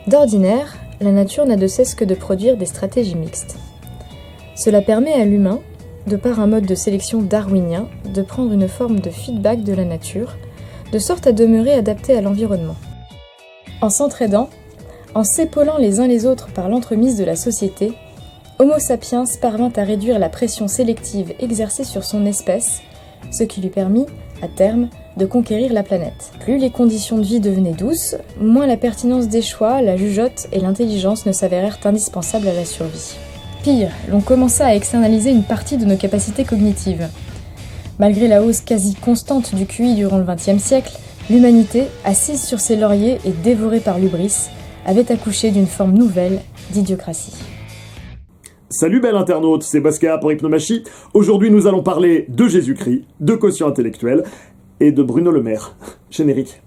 D'ordinaire, la nature n'a de cesse que de produire des stratégies mixtes. Cela permet à l'humain, de par un mode de sélection darwinien, de prendre une forme de feedback de la nature, de sorte à demeurer adapté à l'environnement. En s'entraidant, en s'épaulant les uns les autres par l'entremise de la société, Homo sapiens parvint à réduire la pression sélective exercée sur son espèce, ce qui lui permit, à terme, de conquérir la planète. Plus les conditions de vie devenaient douces, moins la pertinence des choix, la jugeote et l'intelligence ne s'avérèrent indispensables à la survie. Pire, l'on commença à externaliser une partie de nos capacités cognitives. Malgré la hausse quasi constante du QI durant le XXe siècle, l'humanité, assise sur ses lauriers et dévorée par l'hubris, avait accouché d'une forme nouvelle d'idiocratie. Salut bel internaute, c'est Bosca pour Hypnomachie. Aujourd'hui nous allons parler de Jésus-Christ, de quotient intellectuel et de Bruno Le Maire. Générique.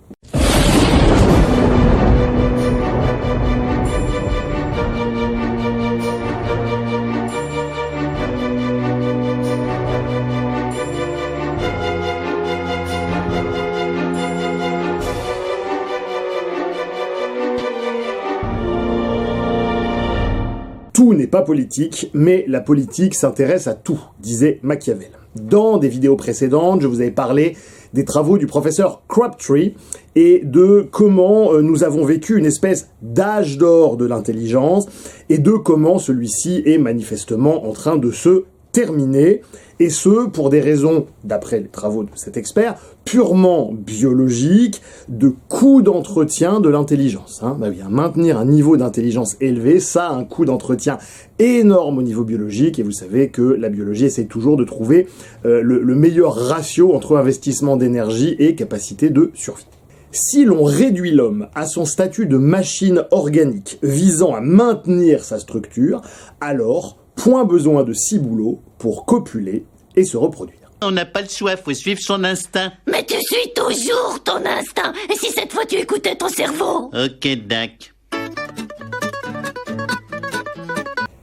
Tout n'est pas politique, mais la politique s'intéresse à tout, disait Machiavel. Dans des vidéos précédentes, je vous avais parlé des travaux du professeur Crabtree et de comment nous avons vécu une espèce d'âge d'or de l'intelligence et de comment celui-ci est manifestement en train de se terminer, et ce, pour des raisons, d'après les travaux de cet expert, purement biologiques, de coût d'entretien de l'intelligence. Maintenir un niveau d'intelligence élevé, ça a un coût d'entretien énorme au niveau biologique, et vous savez que la biologie essaie toujours de trouver le meilleur ratio entre investissement d'énergie et capacité de survie. Si l'on réduit l'homme à son statut de machine organique visant à maintenir sa structure, alors point besoin de ciboulots pour copuler et se reproduire. On n'a pas le choix, faut suivre son instinct. Mais tu suis toujours ton instinct. Et si cette fois tu écoutais ton cerveau? Ok, Dac.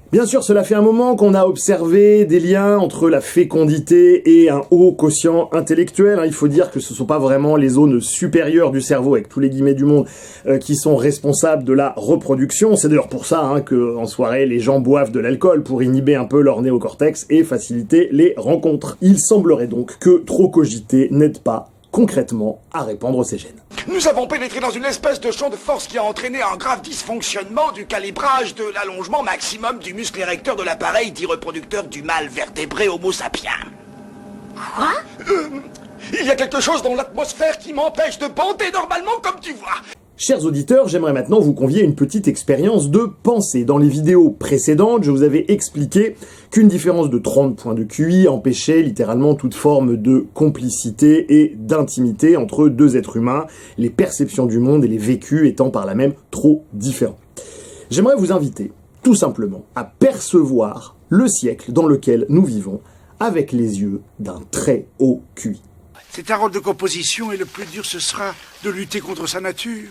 Bien sûr, cela fait un moment qu'on a observé des liens entre la fécondité et un haut quotient intellectuel. Il faut dire que ce ne sont pas vraiment les zones supérieures du cerveau, avec tous les guillemets du monde, qui sont responsables de la reproduction. C'est d'ailleurs pour ça qu'en soirée, les gens boivent de l'alcool pour inhiber un peu leur néocortex et faciliter les rencontres. Il semblerait donc que trop cogiter n'aide pas concrètement à répandre ces gènes. Nous avons pénétré dans une espèce de champ de force qui a entraîné un grave dysfonctionnement du calibrage de l'allongement maximum du muscle érecteur de l'appareil dit reproducteur du mâle vertébré Homo sapiens. Quoi? Il y a quelque chose dans l'atmosphère qui m'empêche de bander normalement comme tu vois. Chers auditeurs, j'aimerais maintenant vous convier à une petite expérience de pensée. Dans les vidéos précédentes, je vous avais expliqué qu'une différence de 30 points de QI empêchait littéralement toute forme de complicité et d'intimité entre deux êtres humains, les perceptions du monde et les vécus étant par là même trop différents. J'aimerais vous inviter, tout simplement, à percevoir le siècle dans lequel nous vivons avec les yeux d'un très haut QI. C'est un rôle de composition et le plus dur ce sera de lutter contre sa nature.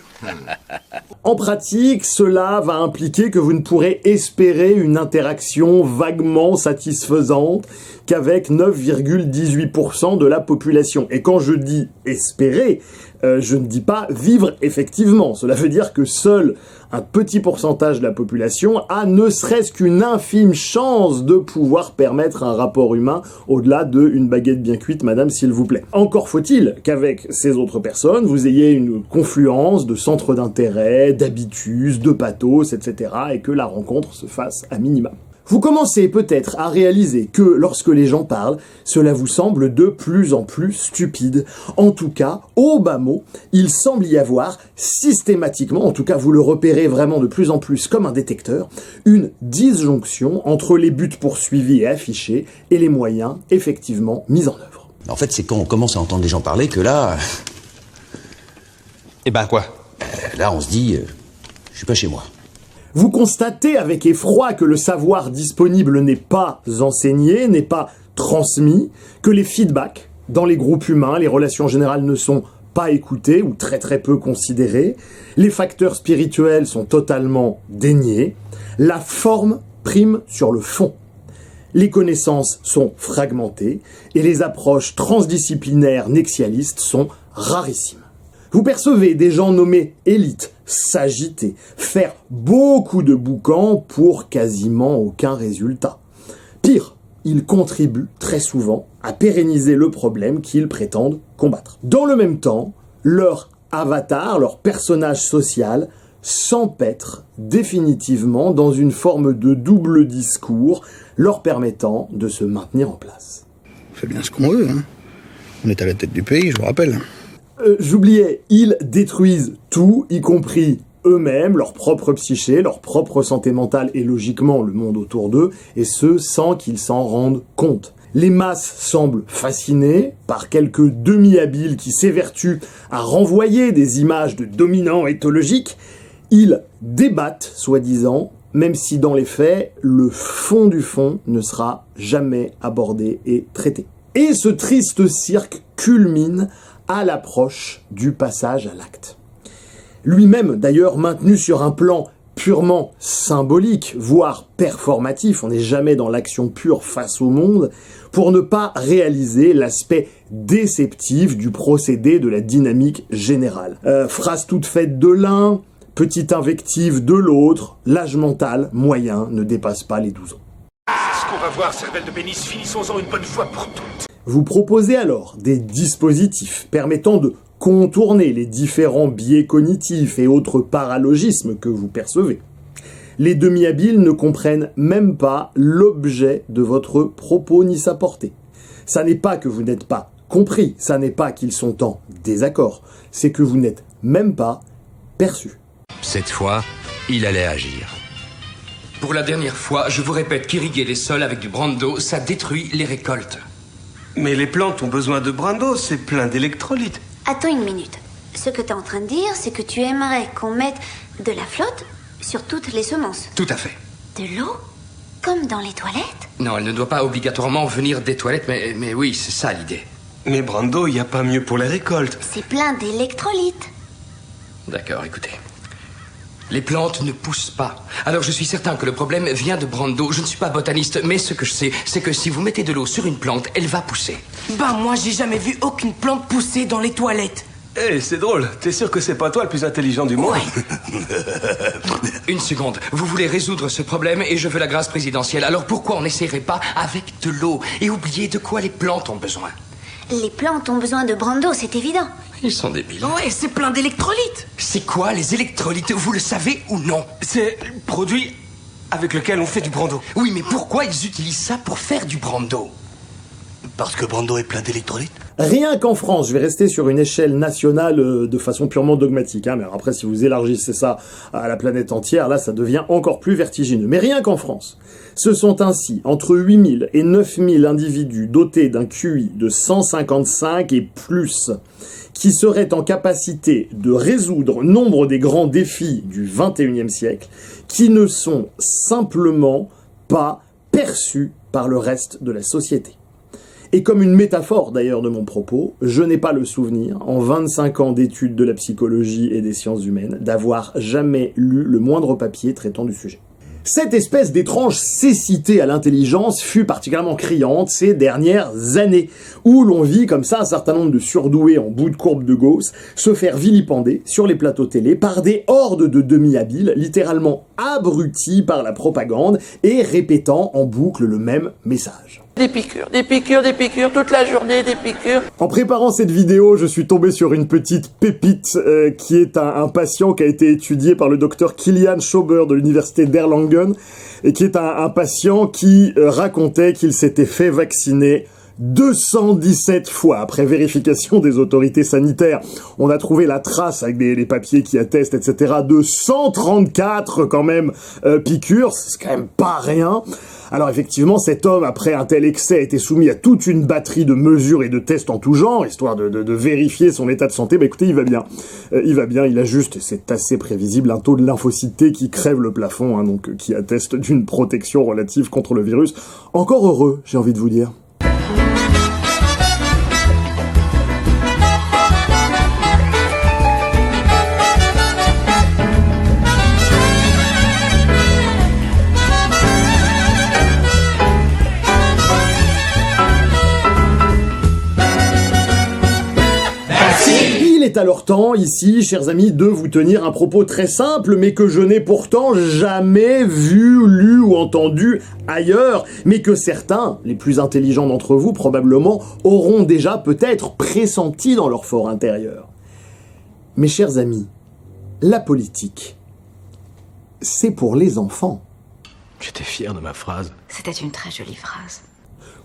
En pratique, cela va impliquer que vous ne pourrez espérer une interaction vaguement satisfaisante qu'avec 9,18% de la population. Et quand je dis espérer, je ne dis pas vivre effectivement. Cela veut dire que seul un petit pourcentage de la population a ne serait-ce qu'une infime chance de pouvoir permettre un rapport humain au-delà d'une baguette bien cuite, madame, s'il vous plaît. Encore faut-il qu'avec ces autres personnes, vous ayez une confluence de centres d'intérêt, d'habitus, de pathos, etc. et que la rencontre se fasse à minima. Vous commencez peut-être à réaliser que lorsque les gens parlent, cela vous semble de plus en plus stupide. En tout cas, au bas mot, il semble y avoir systématiquement, en tout cas vous le repérez vraiment de plus en plus comme un détecteur, une disjonction entre les buts poursuivis et affichés et les moyens effectivement mis en œuvre. En fait, c'est quand on commence à entendre les gens parler que là... Eh ben quoi? Là, on se dit, je suis pas chez moi. Vous constatez avec effroi que le savoir disponible n'est pas enseigné, n'est pas transmis, que les feedbacks dans les groupes humains, les relations générales ne sont pas écoutés ou très très peu considérés, les facteurs spirituels sont totalement déniés, la forme prime sur le fond. Les connaissances sont fragmentées et les approches transdisciplinaires nexialistes sont rarissimes. Vous percevez des gens nommés élites, s'agiter, faire beaucoup de boucan pour quasiment aucun résultat. Pire, ils contribuent très souvent à pérenniser le problème qu'ils prétendent combattre. Dans le même temps, leur avatar, leur personnage social, s'empêtre définitivement dans une forme de double discours leur permettant de se maintenir en place. On fait bien ce qu'on veut, hein. On est à la tête du pays, je vous rappelle. J'oubliais, ils détruisent tout, y compris eux-mêmes, leur propre psyché, leur propre santé mentale et logiquement le monde autour d'eux, et ce sans qu'ils s'en rendent compte. Les masses semblent fascinées par quelques demi-habiles qui s'évertuent à renvoyer des images de dominants éthologiques. Ils débattent, soi-disant, même si dans les faits, le fond du fond ne sera jamais abordé et traité. Et ce triste cirque culmine à l'approche du passage à l'acte. Lui-même, d'ailleurs, maintenu sur un plan purement symbolique, voire performatif, on n'est jamais dans l'action pure face au monde, pour ne pas réaliser l'aspect déceptif du procédé de la dynamique générale. Phrase toute faite de l'un, petite invective de l'autre, l'âge mental moyen ne dépasse pas les 12 ans. C'est ce qu'on va voir, cervelle de pénis, finissons-en une bonne fois pour toutes. Vous proposez alors des dispositifs permettant de contourner les différents biais cognitifs et autres paralogismes que vous percevez. Les demi-habiles ne comprennent même pas l'objet de votre propos ni sa portée. Ça n'est pas que vous n'êtes pas compris, ça n'est pas qu'ils sont en désaccord, c'est que vous n'êtes même pas perçus. Cette fois, il allait agir. Pour la dernière fois, je vous répète qu'irriguer les sols avec du brando, ça détruit les récoltes. Mais les plantes ont besoin de brando, c'est plein d'électrolytes. Attends une minute. Ce que t'es en train de dire, c'est que tu aimerais qu'on mette de la flotte sur toutes les semences. Tout à fait. De l'eau? Comme dans les toilettes? Non, elle ne doit pas obligatoirement venir des toilettes, mais oui, c'est ça l'idée. Mais brando, il n'y a pas mieux pour les récoltes. C'est plein d'électrolytes. D'accord, écoutez. Les plantes ne poussent pas. Alors je suis certain que le problème vient de brando. Je ne suis pas botaniste, mais ce que je sais, c'est que si vous mettez de l'eau sur une plante, elle va pousser. Bah moi, j'ai jamais vu aucune plante pousser dans les toilettes. Hé, c'est drôle. T'es sûr que c'est pas toi le plus intelligent du monde? Ouais. Une seconde. Vous voulez résoudre ce problème et je veux la grâce présidentielle. Alors pourquoi on n'essayerait pas avec de l'eau et oublier de quoi les plantes ont besoin? Les plantes ont besoin de brando, c'est évident. Ils sont débiles. Ouais, c'est plein d'électrolytes. C'est quoi les électrolytes? Vous le savez ou non? C'est le produit avec lequel on fait du brando. Oui, mais pourquoi ils utilisent ça pour faire du brando? Parce que brando est plein d'électrolytes. Rien qu'en France, je vais rester sur une échelle nationale de façon purement dogmatique, hein, mais après si vous élargissez ça à la planète entière, là ça devient encore plus vertigineux. Mais rien qu'en France, ce sont ainsi entre 8000 et 9000 individus dotés d'un QI de 155 et plus, qui seraient en capacité de résoudre nombre des grands défis du XXIe siècle, qui ne sont simplement pas perçus par le reste de la société. Et comme une métaphore d'ailleurs de mon propos, je n'ai pas le souvenir, en 25 ans d'études de la psychologie et des sciences humaines, d'avoir jamais lu le moindre papier traitant du sujet. Cette espèce d'étrange cécité à l'intelligence fut particulièrement criante ces dernières années, où l'on vit comme ça un certain nombre de surdoués en bout de courbe de Gauss se faire vilipender sur les plateaux télé par des hordes de demi-habiles, littéralement abrutis par la propagande et répétant en boucle le même message. Des piqûres, des piqûres, des piqûres, toute la journée, des piqûres. En préparant cette vidéo, je suis tombé sur une petite pépite qui est un patient qui a été étudié par le docteur Kilian Schauber de l'université d'Erlangen et qui est un patient qui racontait qu'il s'était fait vacciner 217 fois après vérification des autorités sanitaires. On a trouvé la trace avec les papiers qui attestent, etc. de 134 quand même piqûres, c'est quand même pas rien. Alors effectivement, cet homme, après un tel excès, a été soumis à toute une batterie de mesures et de tests en tout genre, histoire de vérifier son état de santé. Bah écoutez, il va bien. Il a juste, et c'est assez prévisible, un taux de lymphocyte T qui crève le plafond, hein, donc qui atteste d'une protection relative contre le virus. Encore heureux, j'ai envie de vous dire. est alors temps, ici, chers amis, de vous tenir un propos très simple, mais que je n'ai pourtant jamais vu, lu ou entendu ailleurs, mais que certains, les plus intelligents d'entre vous, probablement, auront déjà peut-être pressenti dans leur fort intérieur. Mes chers amis, la politique, c'est pour les enfants. J'étais fier de ma phrase. C'était une très jolie phrase.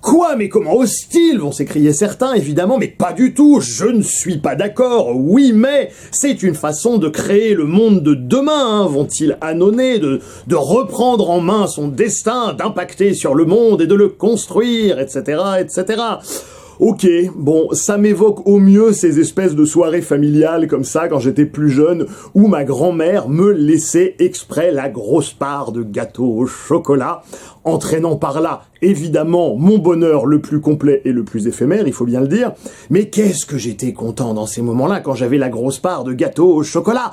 Quoi, mais comment hostile, vont s'écrier certains, évidemment, mais pas du tout, je ne suis pas d'accord, oui, mais c'est une façon de créer le monde de demain, vont-ils annoncer, de reprendre en main son destin, d'impacter sur le monde et de le construire, etc., etc. Ok, bon, ça m'évoque au mieux ces espèces de soirées familiales comme ça quand j'étais plus jeune, où ma grand-mère me laissait exprès la grosse part de gâteau au chocolat, entraînant par là, évidemment, mon bonheur le plus complet et le plus éphémère, il faut bien le dire, mais qu'est-ce que j'étais content dans ces moments-là quand j'avais la grosse part de gâteau au chocolat,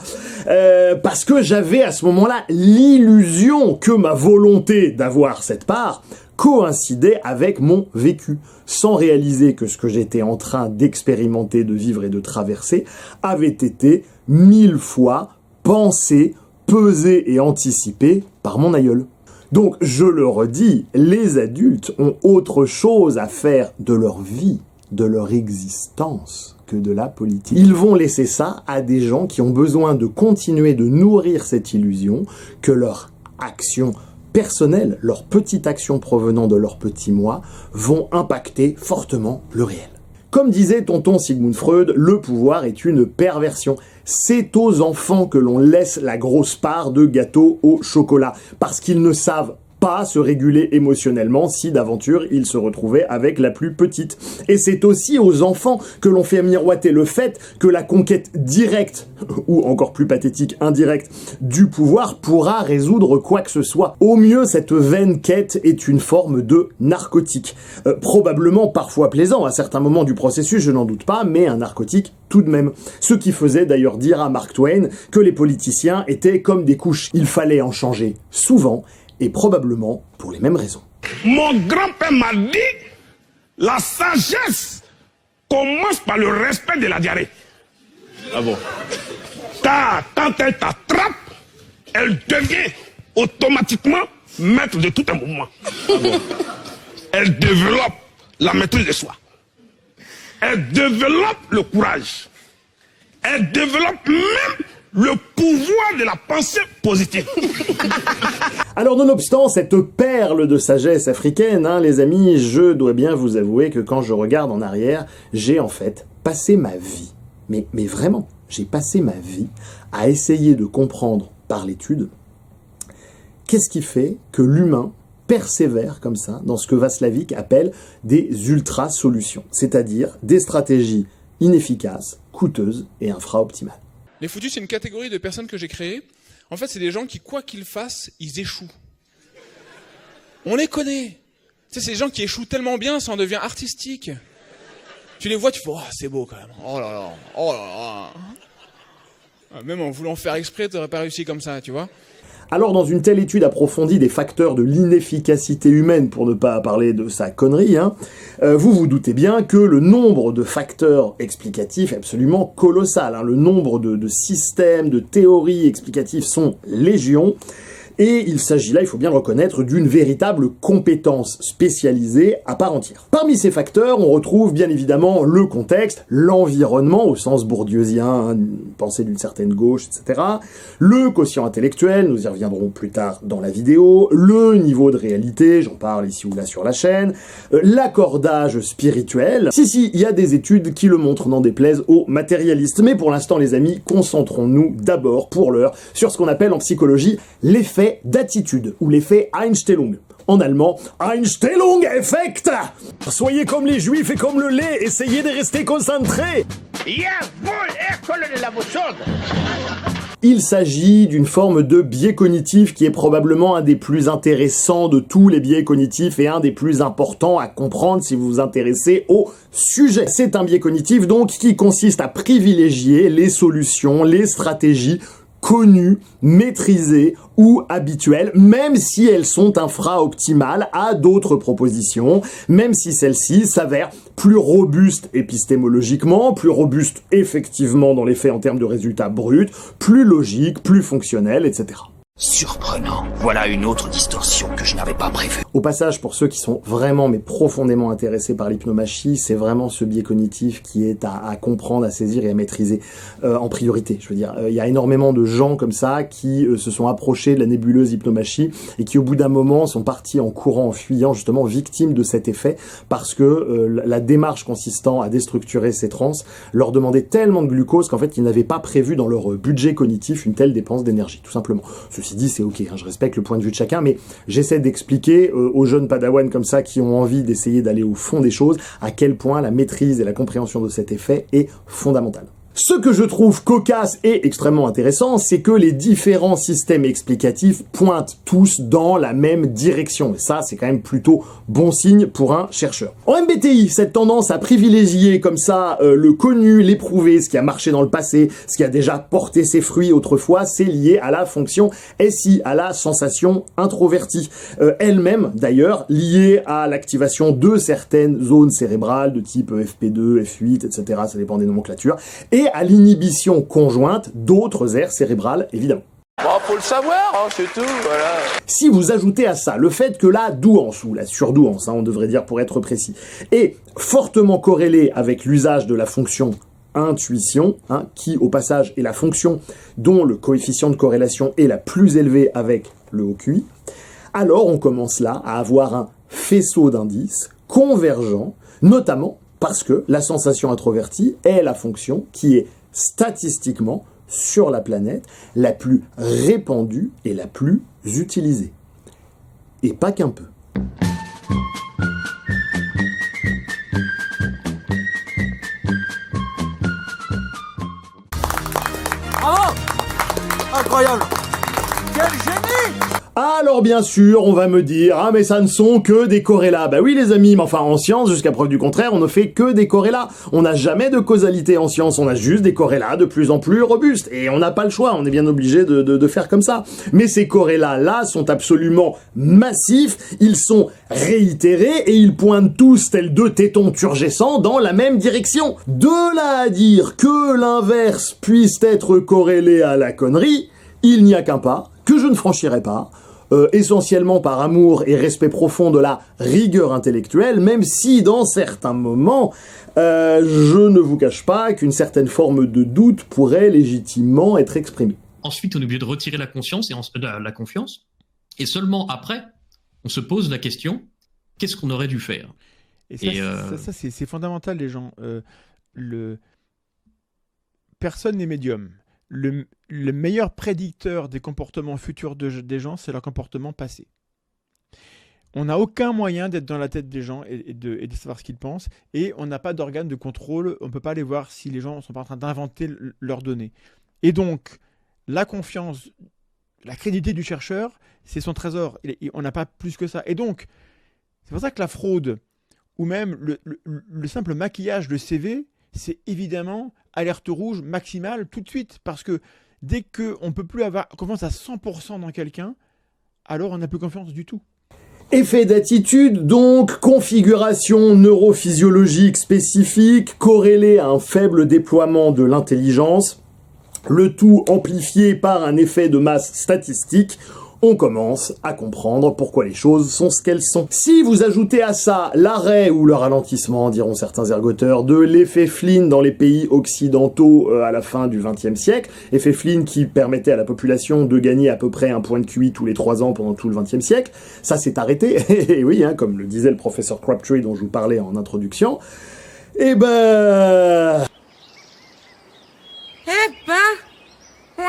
parce que j'avais à ce moment-là l'illusion que ma volonté d'avoir cette part coïncidait avec mon vécu, sans réaliser que ce que j'étais en train d'expérimenter, de vivre et de traverser avait été 1000 fois pensé, pesé et anticipé par mon aïeul. Donc, je le redis, les adultes ont autre chose à faire de leur vie, de leur existence, que de la politique. Ils vont laisser ça à des gens qui ont besoin de continuer de nourrir cette illusion que leur action personnelle, leurs petites actions provenant de leur petit moi, vont impacter fortement le réel. Comme disait tonton Sigmund Freud, le pouvoir est une perversion. C'est aux enfants que l'on laisse la grosse part de gâteau au chocolat, parce qu'ils ne savent pas se réguler émotionnellement si d'aventure ils se retrouvaient avec la plus petite. Et c'est aussi aux enfants que l'on fait miroiter le fait que la conquête directe, ou encore plus pathétique, indirecte, du pouvoir pourra résoudre quoi que ce soit. Au mieux, cette vaine quête est une forme de narcotique. Probablement parfois plaisant à certains moments du processus, je n'en doute pas, mais un narcotique tout de même. Ce qui faisait d'ailleurs dire à Mark Twain que les politiciens étaient comme des couches. Il fallait en changer souvent, et probablement pour les mêmes raisons. Mon grand-père m'a dit, la sagesse commence par le respect de la diarrhée. Ah bon? Car quand elle t'attrape, elle devient automatiquement maître de tout un mouvement. Ah bon? Elle développe la maîtrise de soi. Elle développe le courage. Elle développe même le pouvoir de la pensée positive. Alors nonobstant cette perle de sagesse africaine, les amis, je dois bien vous avouer que quand je regarde en arrière, j'ai en fait passé ma vie, mais vraiment, j'ai passé ma vie à essayer de comprendre par l'étude qu'est-ce qui fait que l'humain persévère comme ça dans ce que Václavic appelle des ultra-solutions, c'est-à-dire des stratégies inefficaces, coûteuses et infra-optimales. Les foutus, c'est une catégorie de personnes que j'ai créées. En fait, c'est des gens qui, quoi qu'ils fassent, ils échouent. On les connaît. Tu sais, c'est des gens qui échouent tellement bien, ça en devient artistique. Tu les vois, tu fais « Oh, c'est beau quand même. Oh là là, oh là là. » Même en voulant faire exprès, t'aurais pas réussi comme ça, tu vois. Alors, dans une telle étude approfondie des facteurs de l'inefficacité humaine, pour ne pas parler de sa connerie, vous vous doutez bien que le nombre de facteurs explicatifs est absolument colossal. Le nombre de systèmes, de théories explicatives sont légion. Et il s'agit là, il faut bien le reconnaître, d'une véritable compétence spécialisée à part entière. Parmi ces facteurs, on retrouve bien évidemment le contexte, l'environnement au sens bourdieusien, une pensée d'une certaine gauche, etc. Le quotient intellectuel, nous y reviendrons plus tard dans la vidéo, le niveau de réalité, j'en parle ici ou là sur la chaîne, l'accordage spirituel. Si, il y a des études qui le montrent, n'en déplaise aux matérialistes. Mais pour l'instant, les amis, concentrons-nous d'abord, pour l'heure, sur ce qu'on appelle en psychologie l'effet d'attitude, ou l'effet Einstellung. En allemand, Einstellung-Effekt. Soyez comme les juifs et comme le lait, essayez de rester concentrés. Il s'agit d'une forme de biais cognitif qui est probablement un des plus intéressants de tous les biais cognitifs et un des plus importants à comprendre si vous vous intéressez au sujet. C'est un biais cognitif donc qui consiste à privilégier les solutions, les stratégies connues, maîtrisées ou habituelles, même si elles sont infra-optimales à d'autres propositions, même si celles-ci s'avèrent plus robustes épistémologiquement, plus robustes effectivement dans les faits en termes de résultats bruts, plus logiques, plus fonctionnelles, etc. Surprenant. Voilà une autre distorsion que je n'avais pas prévue. Au passage, pour ceux qui sont vraiment mais profondément intéressés par l'hypnomachie, c'est vraiment ce biais cognitif qui est à comprendre, à saisir et à maîtriser en priorité. Je veux dire, il y a énormément de gens comme ça qui se sont approchés de la nébuleuse hypnomachie et qui au bout d'un moment sont partis en courant, en fuyant, justement victimes de cet effet parce que la démarche consistant à déstructurer ces trans leur demandait tellement de glucose qu'en fait ils n'avaient pas prévu dans leur budget cognitif une telle dépense d'énergie, tout simplement. Ceci dit, c'est ok, hein, je respecte le point de vue de chacun, mais j'essaie d'expliquer aux jeunes padawans comme ça qui ont envie d'essayer d'aller au fond des choses à quel point la maîtrise et la compréhension de cet effet est fondamentale. Ce que je trouve cocasse et extrêmement intéressant, c'est que les différents systèmes explicatifs pointent tous dans la même direction. Et ça, c'est quand même plutôt bon signe pour un chercheur. En MBTI, cette tendance à privilégier comme ça le connu, l'éprouvé, ce qui a marché dans le passé, ce qui a déjà porté ses fruits autrefois, c'est lié à la fonction SI, à la sensation introvertie. Elle-même, d'ailleurs, liée à l'activation de certaines zones cérébrales de type FP2, F8, etc. Ça dépend des nomenclatures. Et à l'inhibition conjointe d'autres aires cérébrales, évidemment. Bon, faut le savoir, hein, c'est tout, voilà. Si vous ajoutez à ça le fait que la douance, ou la surdouance, hein, on devrait dire pour être précis, est fortement corrélée avec l'usage de la fonction intuition, hein, qui au passage est la fonction dont le coefficient de corrélation est la plus élevée avec le haut QI, alors on commence là à avoir un faisceau d'indices convergents, notamment parce que la sensation introvertie est la fonction qui est statistiquement sur la planète la plus répandue et la plus utilisée. Et pas qu'un peu. Bravo! Incroyable! Quel génie! Alors bien sûr, on va me dire, ah mais ça ne sont que des corrélats. Bah oui les amis, mais enfin en science, jusqu'à preuve du contraire, on ne fait que des corrélats. On n'a jamais de causalité en science, on a juste des corrélats de plus en plus robustes. Et on n'a pas le choix, on est bien obligé de faire comme ça. Mais ces corrélats-là sont absolument massifs, ils sont réitérés et ils pointent tous tels deux tétons turgescents dans la même direction. De là à dire que l'inverse puisse être corrélé à la connerie, il n'y a qu'un pas que je ne franchirai pas, essentiellement par amour et respect profond de la rigueur intellectuelle, même si dans certains moments, je ne vous cache pas qu'une certaine forme de doute pourrait légitimement être exprimée. Ensuite, on est obligé de retirer la conscience et la confiance, et seulement après, on se pose la question, qu'est-ce qu'on aurait dû faire? Et ça c'est fondamental, les gens. Personne n'est médium. Le meilleur prédicteur des comportements futurs des gens, c'est leur comportement passé. On n'a aucun moyen d'être dans la tête des gens et de savoir ce qu'ils pensent, et on n'a pas d'organe de contrôle, on ne peut pas aller voir si les gens ne sont pas en train d'inventer leurs données. Et donc, la confiance, la crédibilité du chercheur, c'est son trésor, on n'a pas plus que ça. Et donc, c'est pour ça que la fraude, ou même le simple maquillage de CV, c'est évidemment alerte rouge maximale tout de suite, parce que dès qu'on ne peut plus avoir confiance à 100% dans quelqu'un, alors on n'a plus confiance du tout. Effet d'attitude, donc, configuration neurophysiologique spécifique, corrélée à un faible déploiement de l'intelligence, le tout amplifié par un effet de masse statistique. On commence à comprendre pourquoi les choses sont ce qu'elles sont. Si vous ajoutez à ça l'arrêt ou le ralentissement, diront certains ergoteurs, de l'effet Flynn dans les pays occidentaux à la fin du XXe siècle, effet Flynn qui permettait à la population de gagner à peu près un point de QI tous les 3 ans pendant tout le XXe siècle, ça s'est arrêté, et oui, hein, comme le disait le professeur Crabtree dont je vous parlais en introduction, on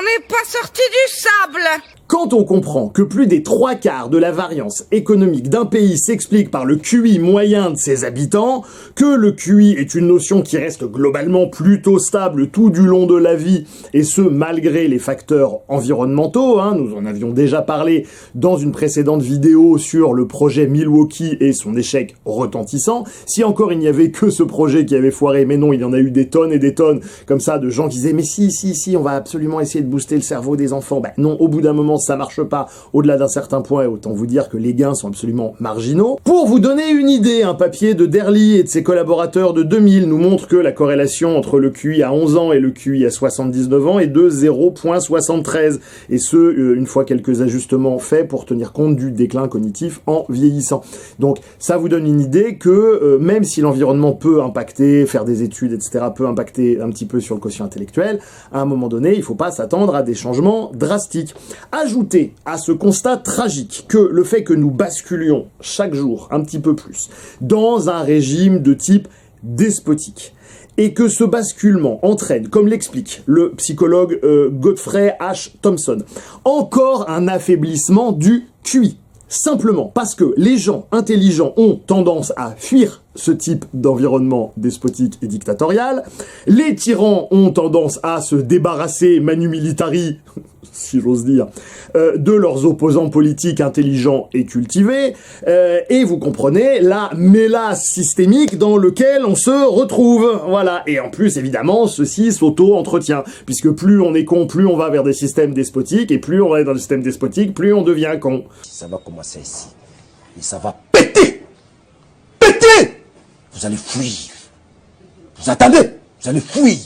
n'est pas sorti du sable. Quand on comprend que plus des 3/4 de la variance économique d'un pays s'explique par le QI moyen de ses habitants, que le QI est une notion qui reste globalement plutôt stable tout du long de la vie, et ce malgré les facteurs environnementaux, nous en avions déjà parlé dans une précédente vidéo sur le projet Milwaukee et son échec retentissant. Si encore il n'y avait que ce projet qui avait foiré, mais non, il y en a eu des tonnes et des tonnes comme ça de gens qui disaient mais si, on va absolument essayer de booster le cerveau des enfants. Ben non, au bout d'un moment, ça marche pas au-delà d'un certain point, et autant vous dire que les gains sont absolument marginaux. Pour vous donner une idée, un papier de Derly et de ses collaborateurs de 2000 nous montre que la corrélation entre le QI à 11 ans et le QI à 79 ans est de 0,73, et ce, une fois quelques ajustements faits pour tenir compte du déclin cognitif en vieillissant. Donc ça vous donne une idée que même si l'environnement peut impacter, faire des études, etc., peut impacter un petit peu sur le quotient intellectuel, à un moment donné, il faut pas s'attendre à des changements drastiques. Ajoutez à ce constat tragique que le fait que nous basculions chaque jour un petit peu plus dans un régime de type despotique, et que ce basculement entraîne, comme l'explique le psychologue Godfrey H. Thompson, encore un affaiblissement du QI. Simplement parce que les gens intelligents ont tendance à fuir ce type d'environnement despotique et dictatorial, les tyrans ont tendance à se débarrasser manu militari, si j'ose dire, de leurs opposants politiques intelligents et cultivés, et vous comprenez la mélasse systémique dans lequel on se retrouve, voilà. Et en plus, évidemment, ceci s'auto-entretient, puisque plus on est con, plus on va vers des systèmes despotiques, et plus on va dans le système despotique, plus on devient con. Ça va commencer ici, et ça va péter. Péter. Vous allez fuir. Vous attendez, vous allez fuir.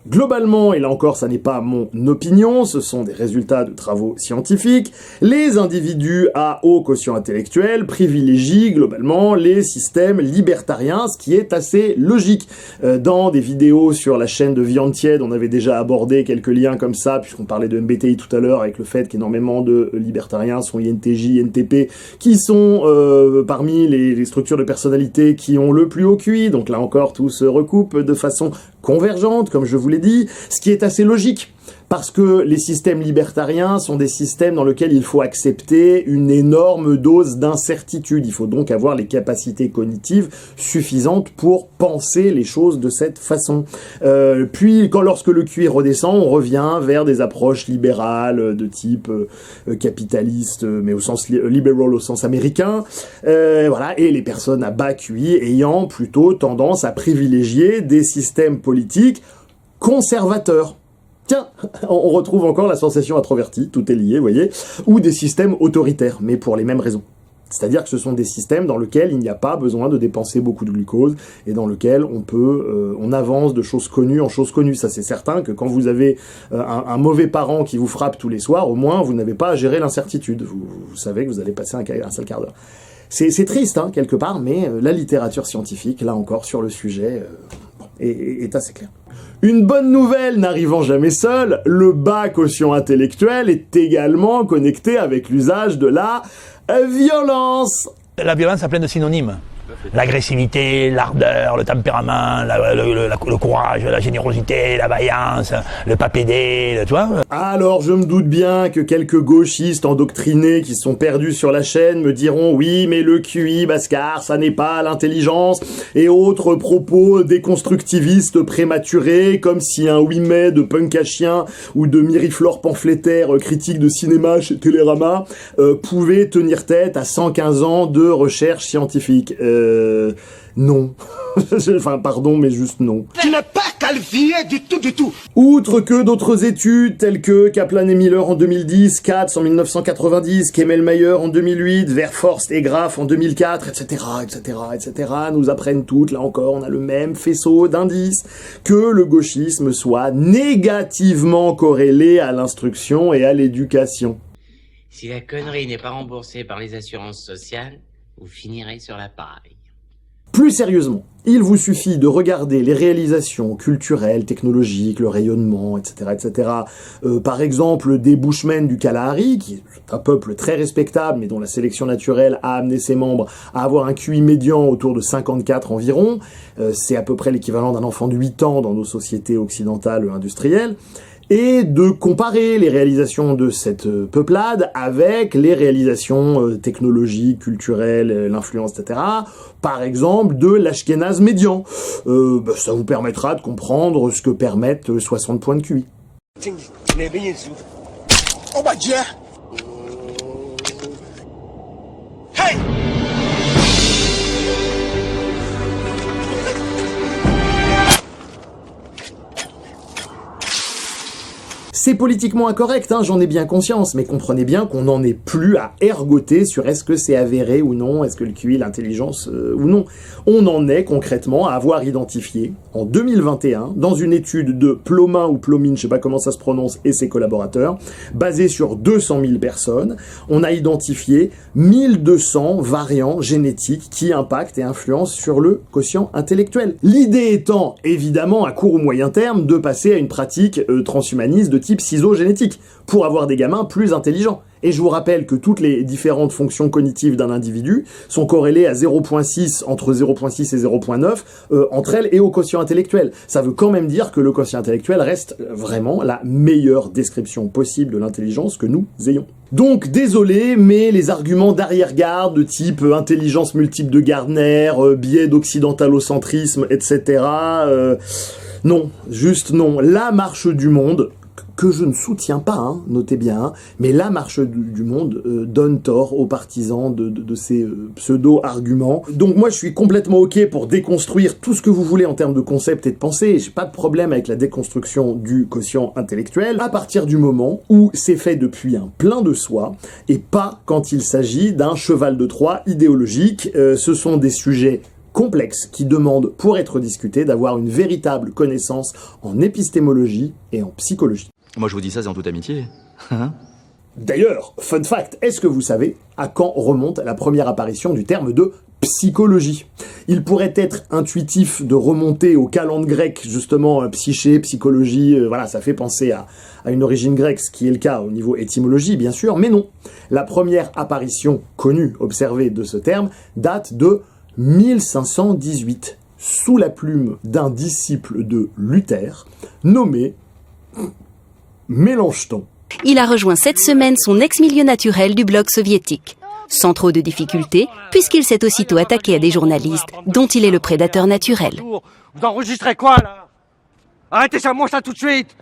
Globalement, et là encore ça n'est pas mon opinion, ce sont des résultats de travaux scientifiques, les individus à haut quotient intellectuel privilégient globalement les systèmes libertariens, ce qui est assez logique. Dans des vidéos sur la chaîne de Viande Tiède, on avait déjà abordé quelques liens comme ça, puisqu'on parlait de MBTI tout à l'heure, avec le fait qu'énormément de libertariens sont INTJ, INTP, qui sont parmi les structures de personnalité qui ont le plus haut QI, donc là encore tout se recoupe de façon convergente, comme je vous l'ai dit, ce qui est assez logique, parce que les systèmes libertariens sont des systèmes dans lesquels il faut accepter une énorme dose d'incertitude. Il faut donc avoir les capacités cognitives suffisantes pour penser les choses de cette façon. Puis, lorsque le QI redescend, on revient vers des approches libérales de type capitaliste, mais au sens liberal au sens américain. Voilà, et les personnes à bas QI ayant plutôt tendance à privilégier des systèmes politiques conservateurs. Tiens, on retrouve encore la sensation introvertie, tout est lié, vous voyez, ou des systèmes autoritaires, mais pour les mêmes raisons. C'est-à-dire que ce sont des systèmes dans lesquels il n'y a pas besoin de dépenser beaucoup de glucose, et dans lesquels on avance de choses connues en choses connues. Ça, c'est certain que quand vous avez un mauvais parent qui vous frappe tous les soirs, au moins, vous n'avez pas à gérer l'incertitude. Vous savez que vous allez passer un sale quart d'heure. C'est triste, quelque part, mais la littérature scientifique, là encore, sur le sujet, est assez claire. Une bonne nouvelle n'arrivant jamais seule, le bas quotient intellectuel est également connecté avec l'usage de la violence. La violence a plein de synonymes. L'agressivité, l'ardeur, le tempérament, le courage, la générosité, la vaillance, le pas pédé, tu vois. Alors je me doute bien que quelques gauchistes endoctrinés qui sont perdus sur la chaîne me diront oui mais le QI Bascar ça n'est pas l'intelligence, et autres propos déconstructivistes prématurés comme si un oui mais de punk à chien ou de Miriflore pamphlétaire critique de cinéma chez Télérama pouvait tenir tête à 115 ans de recherche scientifique. Non. Enfin, pardon, mais juste non. Tu n'es pas qualifié du tout. Outre que d'autres études, telles que Kaplan et Miller en 2010, Katz en 1990, Kemmelmeyer en 2008, Verforst et Graff en 2004, etc., nous apprennent toutes, là encore, on a le même faisceau d'indices, que le gauchisme soit négativement corrélé à l'instruction et à l'éducation. Si la connerie n'est pas remboursée par les assurances sociales, vous finirez sur la paille. Plus sérieusement, il vous suffit de regarder les réalisations culturelles, technologiques, le rayonnement, etc. Par exemple, des Bushmen du Kalahari, qui est un peuple très respectable, mais dont la sélection naturelle a amené ses membres à avoir un QI médian autour de 54 environ. C'est à peu près l'équivalent d'un enfant de 8 ans dans nos sociétés occidentales industrielles. et de comparer les réalisations de cette peuplade avec les réalisations technologiques, culturelles, l'influence, etc. Par exemple, de l'Ashkénaze médian. Ça vous permettra de comprendre ce que permettent 60 points de QI. Oh my Dieu! Hey! C'est politiquement incorrect, j'en ai bien conscience, mais comprenez bien qu'on n'en est plus à ergoter sur est-ce que c'est avéré ou non, est-ce que le QI, l'intelligence ou non. On en est concrètement à avoir identifié, en 2021, dans une étude de Plomin ou Plomine, je sais pas comment ça se prononce, et ses collaborateurs, basée sur 200 000 personnes, on a identifié 1200 variants génétiques qui impactent et influencent sur le quotient intellectuel. L'idée étant, évidemment, à court ou moyen terme, de passer à une pratique transhumaniste de type ciseaux génétique, pour avoir des gamins plus intelligents. Et je vous rappelle que toutes les différentes fonctions cognitives d'un individu sont corrélées à 0.6, entre 0.6 et 0.9, entre elles et au quotient intellectuel. Ça veut quand même dire que le quotient intellectuel reste vraiment la meilleure description possible de l'intelligence que nous ayons. Donc, désolé, mais les arguments d'arrière-garde de type intelligence multiple de Gardner, biais d'occidentalocentrisme, etc., non, juste non. La marche du monde, que je ne soutiens pas, notez bien, mais la marche du monde donne tort aux partisans de ces pseudo-arguments. Donc moi je suis complètement ok pour déconstruire tout ce que vous voulez en termes de concept et de pensée, j'ai pas de problème avec la déconstruction du quotient intellectuel, à partir du moment où c'est fait depuis un plein de soi, et pas quand il s'agit d'un cheval de Troie idéologique. Ce sont des sujets complexes qui demandent, pour être discutés, d'avoir une véritable connaissance en épistémologie et en psychologie. Moi je vous dis ça, c'est en toute amitié. D'ailleurs, fun fact, est-ce que vous savez à quand remonte la première apparition du terme de psychologie? Il pourrait être intuitif de remonter aux calendes grecques, justement, psyché, psychologie, voilà, ça fait penser à une origine grecque, ce qui est le cas au niveau étymologie, bien sûr, mais non. La première apparition connue, observée de ce terme, date de 1518, sous la plume d'un disciple de Luther, nommé Mélanchthon. Il a rejoint cette semaine son ex-milieu naturel du bloc soviétique. Sans trop de difficultés, puisqu'il s'est aussitôt attaqué à des journalistes, dont il est le prédateur naturel. Vous enregistrez quoi, là? Arrêtez ça, moi, ça tout de suite.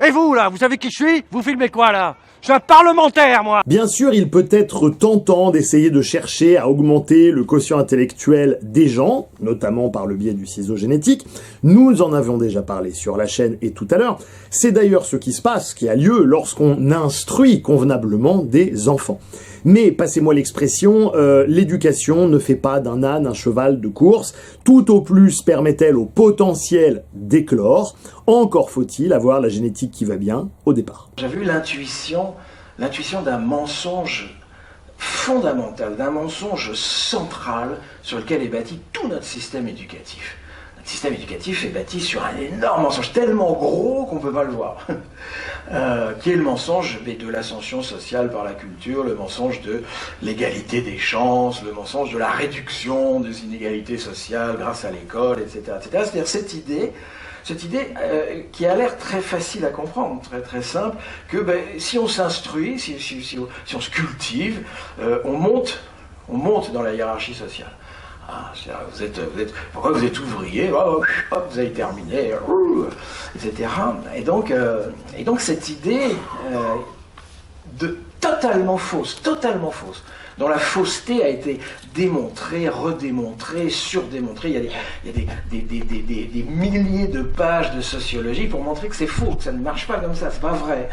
Et vous, là, vous savez qui je suis? Vous filmez quoi, là? Je suis un parlementaire, moi. Bien sûr, il peut être tentant d'essayer de chercher à augmenter le quotient intellectuel des gens, notamment par le biais du ciseau génétique. Nous en avions déjà parlé sur la chaîne et tout à l'heure. C'est d'ailleurs ce qui se passe, qui a lieu lorsqu'on instruit convenablement des enfants. Mais, passez-moi l'expression, l'éducation ne fait pas d'un âne un cheval de course. Tout au plus permet-elle au potentiel d'éclore. Encore faut-il avoir la génétique qui va bien au départ. J'avais eu l'intuition d'un mensonge fondamental, d'un mensonge central sur lequel est bâti tout notre système éducatif. Notre système éducatif est bâti sur un énorme mensonge, tellement gros qu'on ne peut pas le voir, qui est le mensonge de l'ascension sociale par la culture, le mensonge de l'égalité des chances, le mensonge de la réduction des inégalités sociales grâce à l'école, etc. etc. C'est-à-dire cette idée qui a l'air très facile à comprendre, très très simple, que si on s'instruit, si on se cultive, on monte dans la hiérarchie sociale. Pourquoi vous êtes ouvrier, hop, vous avez terminé, etc. Et donc cette idée totalement fausse, dont la fausseté a été démontrée, redémontrée, surdémontrée. Il y a des milliers de pages de sociologie pour montrer que c'est faux, que ça ne marche pas comme ça, c'est pas vrai.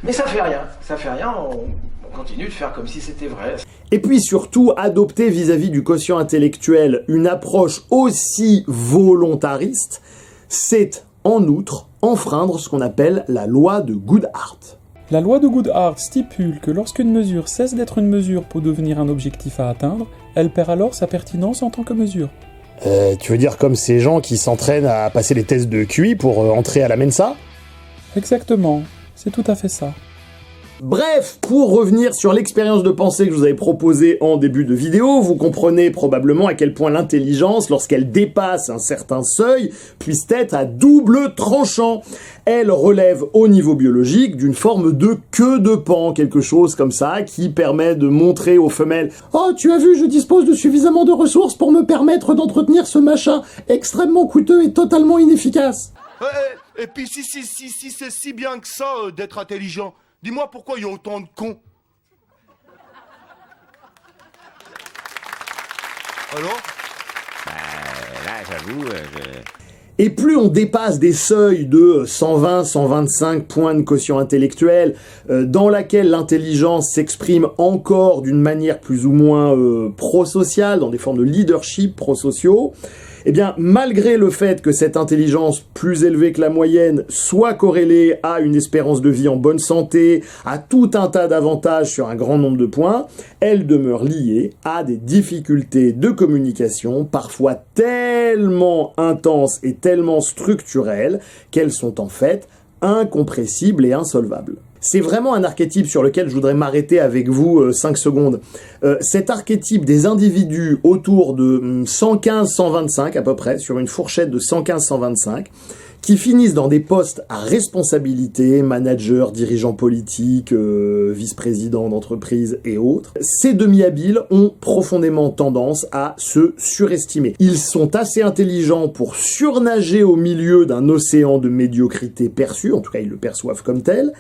Mais ça fait rien, on continue de faire comme si c'était vrai. Et puis surtout, adopter vis-à-vis du quotient intellectuel une approche aussi volontariste, c'est en outre enfreindre ce qu'on appelle la loi de Goodhart. La loi de Goodhart stipule que lorsqu'une mesure cesse d'être une mesure pour devenir un objectif à atteindre, elle perd alors sa pertinence en tant que mesure. Tu veux dire comme ces gens qui s'entraînent à passer les tests de QI pour entrer à la Mensa? Exactement, c'est tout à fait ça. Bref, pour revenir sur l'expérience de pensée que je vous avais proposée en début de vidéo, vous comprenez probablement à quel point l'intelligence, lorsqu'elle dépasse un certain seuil, puisse être à double tranchant. Elle relève au niveau biologique d'une forme de queue de paon, quelque chose comme ça, qui permet de montrer aux femelles « Oh, tu as vu, je dispose de suffisamment de ressources pour me permettre d'entretenir ce machin extrêmement coûteux et totalement inefficace. » Et puis si c'est si bien que ça d'être intelligent, dis-moi pourquoi il y a autant de cons. Alors là, j'avoue, Et plus on dépasse des seuils de 120, 125 points de quotient intellectuel, dans laquelle l'intelligence s'exprime encore d'une manière plus ou moins prosociale, dans des formes de leadership prosociaux, eh bien, malgré le fait que cette intelligence plus élevée que la moyenne soit corrélée à une espérance de vie en bonne santé, à tout un tas d'avantages sur un grand nombre de points, elle demeure liée à des difficultés de communication parfois tellement intenses et tellement structurelles qu'elles sont en fait incompressibles et insolvables. C'est vraiment un archétype sur lequel je voudrais m'arrêter avec vous 5 secondes. Cet archétype des individus autour de 115-125 à peu près, sur une fourchette de 115-125, qui finissent dans des postes à responsabilité, managers, dirigeants politiques, vice-présidents d'entreprise et autres, ces demi-habiles ont profondément tendance à se surestimer. Ils sont assez intelligents pour surnager au milieu d'un océan de médiocrité perçue, en tout cas ils le perçoivent comme tel,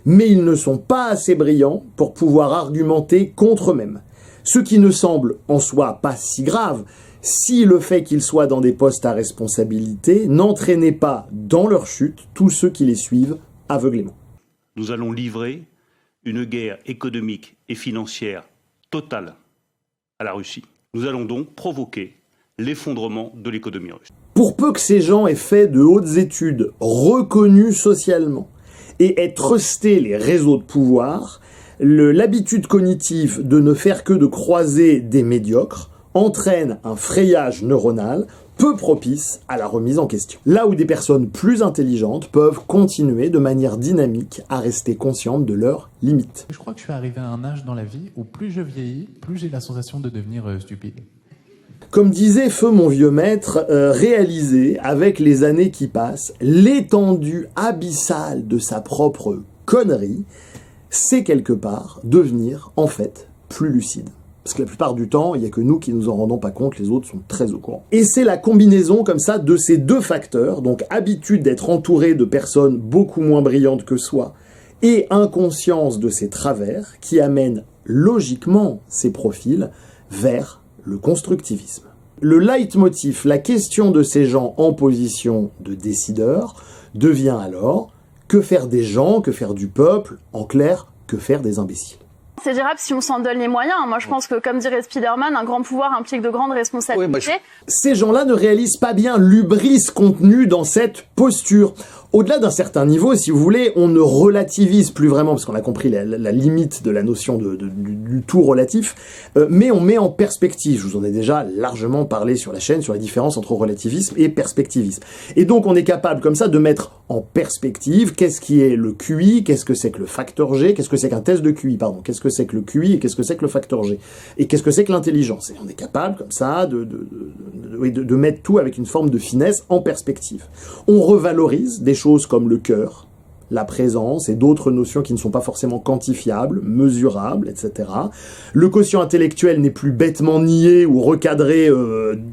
mais ils ne sont pas assez brillants pour pouvoir argumenter contre eux-mêmes. Ce qui ne semble en soi pas si grave, si le fait qu'ils soient dans des postes à responsabilité n'entraînait pas dans leur chute tous ceux qui les suivent aveuglément. Nous allons livrer une guerre économique et financière totale à la Russie. Nous allons donc provoquer l'effondrement de l'économie russe. Pour peu que ces gens aient fait de hautes études, reconnus socialement, et aient trusté les réseaux de pouvoir, l'habitude cognitive de ne faire que de croiser des médiocres entraîne un frayage neuronal peu propice à la remise en question. Là où des personnes plus intelligentes peuvent continuer de manière dynamique à rester conscientes de leurs limites. Je crois que je suis arrivé à un âge dans la vie où plus je vieillis, plus j'ai la sensation de devenir stupide. Comme disait feu mon vieux maître, réaliser avec les années qui passent l'étendue abyssale de sa propre connerie, c'est quelque part devenir en fait plus lucide. Parce que la plupart du temps, il n'y a que nous qui nous en rendons pas compte, les autres sont très au courant. Et c'est la combinaison comme ça de ces deux facteurs, donc habitude d'être entouré de personnes beaucoup moins brillantes que soi, et inconscience de ses travers, qui amène logiquement ces profils vers le constructivisme. Le leitmotiv, la question de ces gens en position de décideur, devient alors que faire des gens, que faire du peuple, en clair, que faire des imbéciles. C'est gérable si on s'en donne les moyens. Moi, je pense que, comme dirait Spider-Man, un grand pouvoir implique de grandes responsabilités. Ces gens-là ne réalisent pas bien l'hubris contenue dans cette posture. Au-delà d'un certain niveau, si vous voulez, on ne relativise plus vraiment, parce qu'on a compris la limite de la notion du tout relatif, mais on met en perspective. Je vous en ai déjà largement parlé sur la chaîne, sur la différence entre relativisme et perspectivisme. Et donc, on est capable, comme ça, de mettre en perspective qu'est-ce qui est le QI, qu'est-ce que c'est que le facteur G, qu'est-ce que c'est qu'un test de QI, pardon, qu'est-ce que c'est que le QI et qu'est-ce que c'est que le facteur G, et qu'est-ce que c'est que l'intelligence. Et on est capable, comme ça, de mettre tout avec une forme de finesse en perspective. On revalorise des choses comme le cœur, la présence et d'autres notions qui ne sont pas forcément quantifiables, mesurables, etc. Le quotient intellectuel n'est plus bêtement nié ou recadré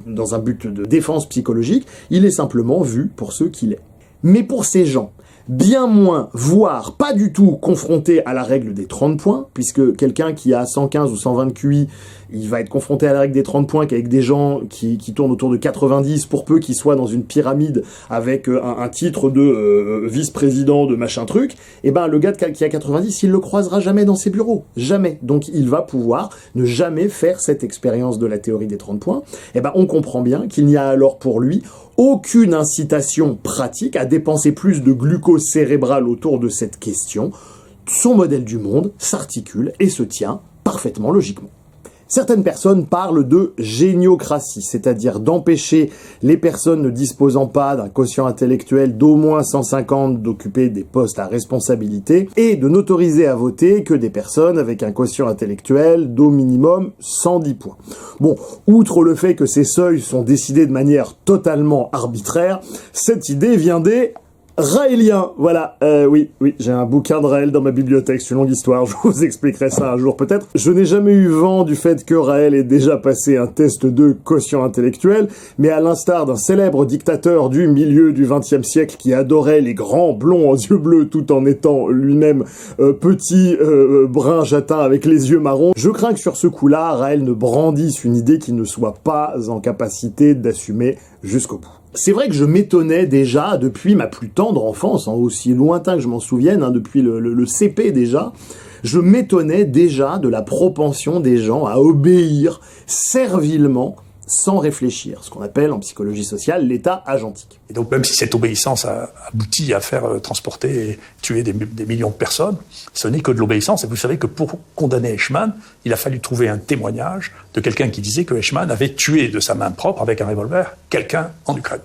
dans un but de défense psychologique, il est simplement vu pour ce qu'il est. Mais pour ces gens, bien moins, voire pas du tout confronté à la règle des 30 points, puisque quelqu'un qui a 115 ou 120 de QI, il va être confronté à la règle des 30 points qu'avec des gens qui tournent autour de 90, pour peu qu'ils soient dans une pyramide avec un titre de vice-président de machin truc, et ben le gars qui a 90, il le croisera jamais dans ses bureaux. Jamais. Donc il va pouvoir ne jamais faire cette expérience de la théorie des 30 points. Et ben on comprend bien qu'il n'y a alors pour lui aucune incitation pratique à dépenser plus de glucose cérébral autour de cette question. Son modèle du monde s'articule et se tient parfaitement logiquement. Certaines personnes parlent de géniocratie, c'est-à-dire d'empêcher les personnes ne disposant pas d'un quotient intellectuel d'au moins 150 d'occuper des postes à responsabilité et de n'autoriser à voter que des personnes avec un quotient intellectuel d'au minimum 110 points. Bon, outre le fait que ces seuils sont décidés de manière totalement arbitraire, cette idée vient des Raéliens, voilà, oui, j'ai un bouquin de Raël dans ma bibliothèque, c'est une longue histoire, je vous expliquerai ça un jour peut-être. Je n'ai jamais eu vent du fait que Raël ait déjà passé un test de quotient intellectuel, mais à l'instar d'un célèbre dictateur du milieu du XXe siècle qui adorait les grands blonds aux yeux bleus tout en étant lui-même petit, brun châtain avec les yeux marrons, je crains que sur ce coup-là, Raël ne brandisse une idée qu'il ne soit pas en capacité d'assumer jusqu'au bout. C'est vrai que je m'étonnais déjà, depuis ma plus tendre enfance, aussi lointain que je m'en souvienne, depuis le CP déjà, je m'étonnais déjà de la propension des gens à obéir servilement, sans réfléchir, ce qu'on appelle en psychologie sociale l'état agentique. Et donc même si cette obéissance a abouti à faire transporter et tuer des millions de personnes, ce n'est que de l'obéissance. Et vous savez que pour condamner Eichmann, il a fallu trouver un témoignage de quelqu'un qui disait que Eichmann avait tué de sa main propre, avec un revolver, quelqu'un en Ukraine.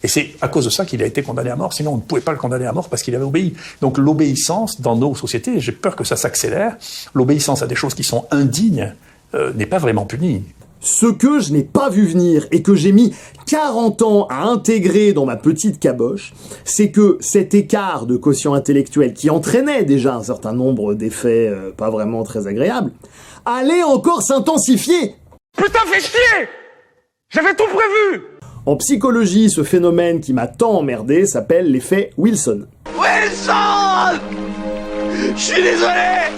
Et c'est à cause de ça qu'il a été condamné à mort, sinon on ne pouvait pas le condamner à mort parce qu'il avait obéi. Donc l'obéissance dans nos sociétés, j'ai peur que ça s'accélère, l'obéissance à des choses qui sont indignes n'est pas vraiment punie. Ce que je n'ai pas vu venir et que j'ai mis 40 ans à intégrer dans ma petite caboche, c'est que cet écart de quotient intellectuel qui entraînait déjà un certain nombre d'effets pas vraiment très agréables, allait encore s'intensifier. Putain, fais chier! J'avais tout prévu! En psychologie, ce phénomène qui m'a tant emmerdé s'appelle l'effet Wilson. Wilson! Je suis désolé!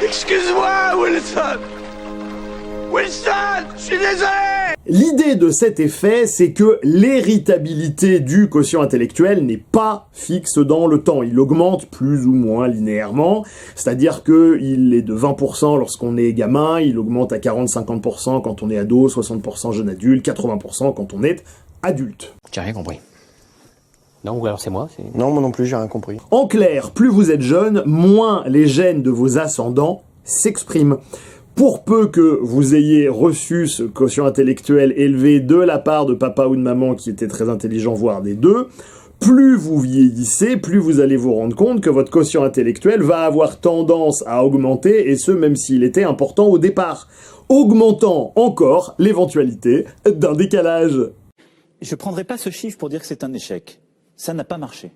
Excuse-moi, Wilson! Wilson, je suis désolé! L'idée de cet effet, c'est que l'héritabilité du quotient intellectuel n'est pas fixe dans le temps. Il augmente plus ou moins linéairement, c'est-à-dire qu'il est de 20% lorsqu'on est gamin, il augmente à 40-50% quand on est ado, 60% jeune adulte, 80% quand on est adulte. J'ai rien compris. Non, ou alors c'est moi? Non, moi non plus, j'ai rien compris. En clair, plus vous êtes jeune, moins les gènes de vos ascendants s'expriment. Pour peu que vous ayez reçu ce quotient intellectuel élevé de la part de papa ou de maman qui était très intelligent, voire des deux, plus vous vieillissez, plus vous allez vous rendre compte que votre quotient intellectuel va avoir tendance à augmenter, et ce même s'il était important au départ, augmentant encore l'éventualité d'un décalage. Je prendrai pas ce chiffre pour dire que c'est un échec. Ça n'a pas marché.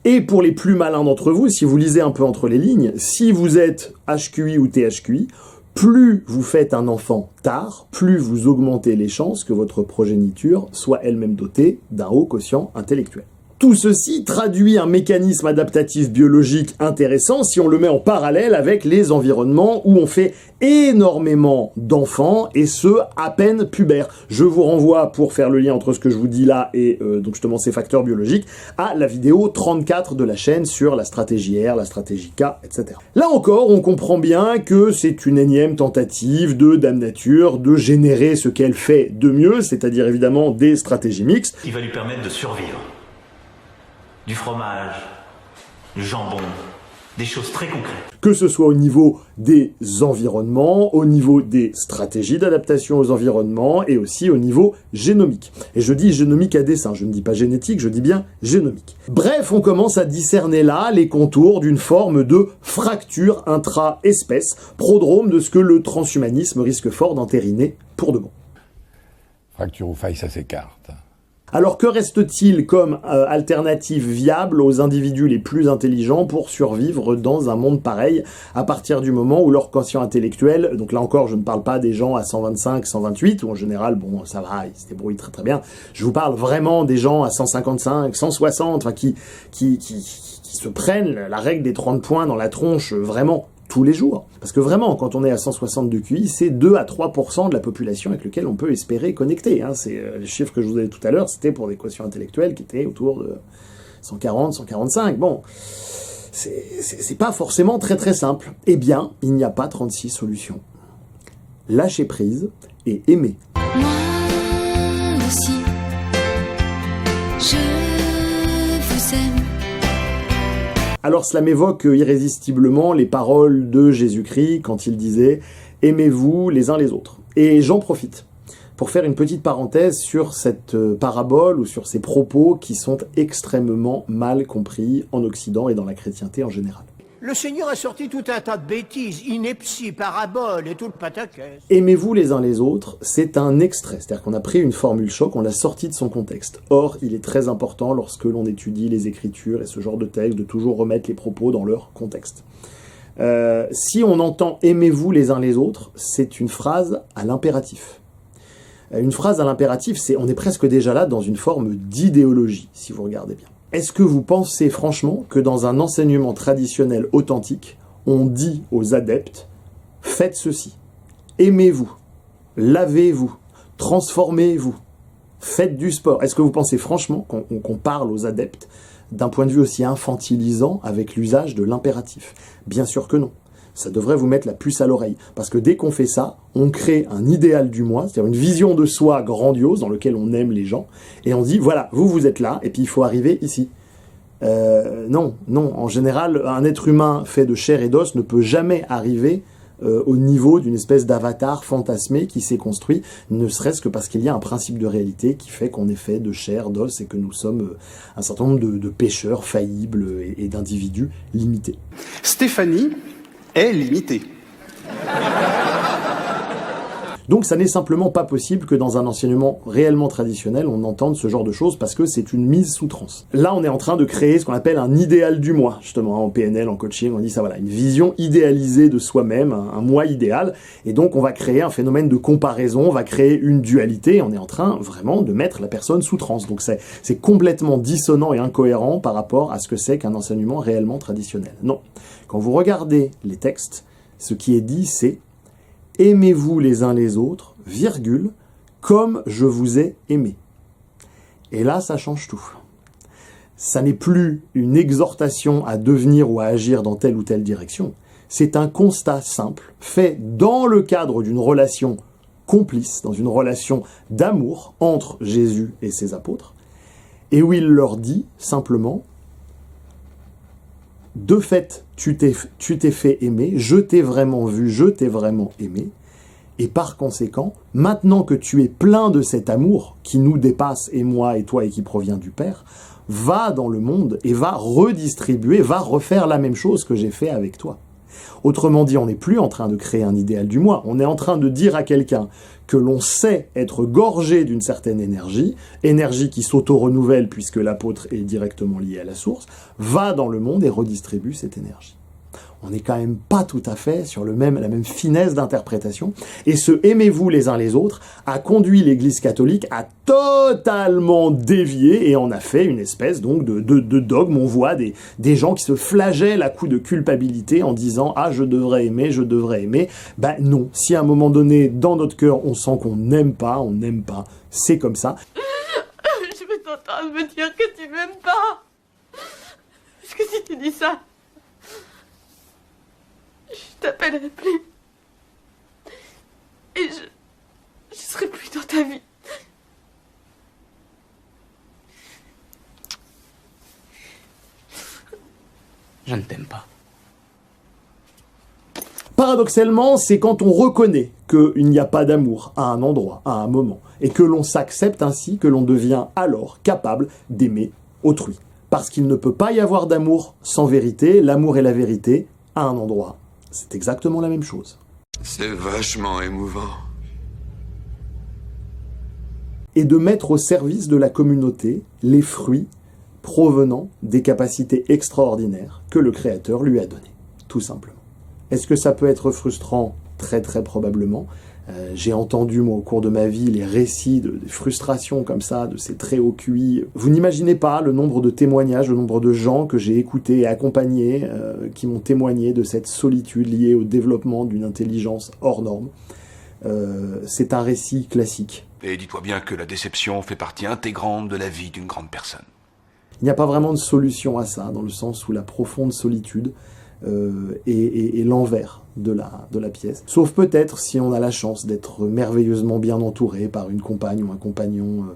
Et pour les plus malins d'entre vous, si vous lisez un peu entre les lignes, si vous êtes HQI ou THQI, plus vous faites un enfant tard, plus vous augmentez les chances que votre progéniture soit elle-même dotée d'un haut quotient intellectuel. Tout ceci traduit un mécanisme adaptatif biologique intéressant si on le met en parallèle avec les environnements où on fait énormément d'enfants, et ce, à peine pubères. Je vous renvoie, pour faire le lien entre ce que je vous dis là et donc justement ces facteurs biologiques, à la vidéo 34 de la chaîne sur la stratégie R, la stratégie K, etc. Là encore, on comprend bien que c'est une énième tentative de Dame Nature de générer ce qu'elle fait de mieux, c'est-à-dire évidemment des stratégies mixtes. Qui va lui permettre de survivre. Du fromage, du jambon, des choses très concrètes. Que ce soit au niveau des environnements, au niveau des stratégies d'adaptation aux environnements, et aussi au niveau génomique. Et je dis génomique à dessein, je ne dis pas génétique, je dis bien génomique. Bref, on commence à discerner là les contours d'une forme de fracture intra-espèce, prodrome de ce que le transhumanisme risque fort d'entériner pour de bon. Fracture ou faille, ça s'écarte. Alors que reste-t-il comme alternative viable aux individus les plus intelligents pour survivre dans un monde pareil à partir du moment où leur quotient intellectuel, donc là encore je ne parle pas des gens à 125, 128, où en général bon ça va, ils se débrouillent très très bien, je vous parle vraiment des gens à 155, 160, enfin qui se prennent la règle des 30 points dans la tronche vraiment tous les jours. Parce que vraiment, quand on est à 160 de QI, c'est 2 à 3% de la population avec laquelle on peut espérer connecter. C'est les chiffres que je vous ai tout à l'heure, c'était pour des quotients intellectuels qui étaient autour de 140, 145. Bon, c'est pas forcément très très simple. Eh bien, il n'y a pas 36 solutions. Lâchez prise et aimez. Moi aussi, je vous aime. Alors cela m'évoque irrésistiblement les paroles de Jésus-Christ quand il disait « Aimez-vous les uns les autres ». Et j'en profite pour faire une petite parenthèse sur cette parabole ou sur ces propos qui sont extrêmement mal compris en Occident et dans la chrétienté en général. Le Seigneur a sorti tout un tas de bêtises, inepties, paraboles et tout le pataquès. Aimez-vous les uns les autres, c'est un extrait, c'est-à-dire qu'on a pris une formule choc, on l'a sortie de son contexte. Or, il est très important lorsque l'on étudie les Écritures et ce genre de texte, de toujours remettre les propos dans leur contexte. Si on entend « aimez-vous les uns les autres », c'est une phrase à l'impératif. Une phrase à l'impératif, on est presque déjà là dans une forme d'idéologie, si vous regardez bien. Est-ce que vous pensez franchement que dans un enseignement traditionnel authentique, on dit aux adeptes « faites ceci, aimez-vous, lavez-vous, transformez-vous, faites du sport ». Est-ce que vous pensez franchement qu'on parle aux adeptes d'un point de vue aussi infantilisant avec l'usage de l'impératif? Bien sûr que non. Ça devrait vous mettre la puce à l'oreille. Parce que dès qu'on fait ça, on crée un idéal du moi, c'est-à-dire une vision de soi grandiose dans lequel on aime les gens, et on dit, voilà, vous êtes là, et puis il faut arriver ici. Non. En général, un être humain fait de chair et d'os ne peut jamais arriver au niveau d'une espèce d'avatar fantasmé qui s'est construit, ne serait-ce que parce qu'il y a un principe de réalité qui fait qu'on est fait de chair, d'os, et que nous sommes un certain nombre de pécheurs faillibles et d'individus limités. Stéphanie est limitée. Donc ça n'est simplement pas possible que dans un enseignement réellement traditionnel, on entende ce genre de choses parce que c'est une mise sous transe. Là, on est en train de créer ce qu'on appelle un idéal du moi, justement, en PNL, en coaching, on dit ça, voilà, une vision idéalisée de soi-même, un moi idéal, et donc on va créer un phénomène de comparaison, on va créer une dualité, on est en train vraiment de mettre la personne sous transe. Donc c'est complètement dissonant et incohérent par rapport à ce que c'est qu'un enseignement réellement traditionnel. Non. Quand vous regardez les textes, ce qui est dit, c'est « Aimez-vous les uns les autres, virgule, comme je vous ai aimé ». Et là, ça change tout. Ça n'est plus une exhortation à devenir ou à agir dans telle ou telle direction. C'est un constat simple, fait dans le cadre d'une relation complice, dans une relation d'amour entre Jésus et ses apôtres, et où il leur dit simplement « De fait, tu t'es fait aimer, je t'ai vraiment vu, je t'ai vraiment aimé, et par conséquent, maintenant que tu es plein de cet amour qui nous dépasse, et moi et toi, et qui provient du Père, va dans le monde et va redistribuer, va refaire la même chose que j'ai fait avec toi. » Autrement dit, on n'est plus en train de créer un idéal du moi, on est en train de dire à quelqu'un que l'on sait être gorgé d'une certaine énergie qui s'auto-renouvelle puisque l'apôtre est directement lié à la source, va dans le monde et redistribue cette énergie. On n'est quand même pas tout à fait sur la même finesse d'interprétation. Et ce « aimez-vous les uns les autres » a conduit l'Église catholique à totalement dévier et en a fait une espèce donc de dogme. On voit des gens qui se flagellent à coups de culpabilité en disant « Ah, je devrais aimer, je devrais aimer ». Ben non, si à un moment donné, dans notre cœur, on sent qu'on n'aime pas, c'est comme ça. Je suis en train de me dire que tu m'aimes pas. Parce que si tu dis ça, je t'appellerai plus. Et je serai plus dans ta vie. Je ne t'aime pas. Paradoxalement, c'est quand on reconnaît qu'il n'y a pas d'amour à un endroit, à un moment, et que l'on s'accepte ainsi que l'on devient alors capable d'aimer autrui. Parce qu'il ne peut pas y avoir d'amour sans vérité, l'amour et la vérité à un endroit. C'est exactement la même chose. C'est vachement émouvant. Et de mettre au service de la communauté les fruits provenant des capacités extraordinaires que le Créateur lui a données, tout simplement. Est-ce que ça peut être frustrant? Très très probablement. J'ai entendu, moi, au cours de ma vie, les récits de frustrations comme ça, de ces très hauts QI. Vous n'imaginez pas le nombre de témoignages, le nombre de gens que j'ai écoutés et accompagnés, qui m'ont témoigné de cette solitude liée au développement d'une intelligence hors norme. C'est un récit classique. Et dis-toi bien que la déception fait partie intégrante de la vie d'une grande personne. Il n'y a pas vraiment de solution à ça, dans le sens où la profonde solitude est l'envers de la pièce. Sauf peut-être si on a la chance d'être merveilleusement bien entouré par une compagne ou un compagnon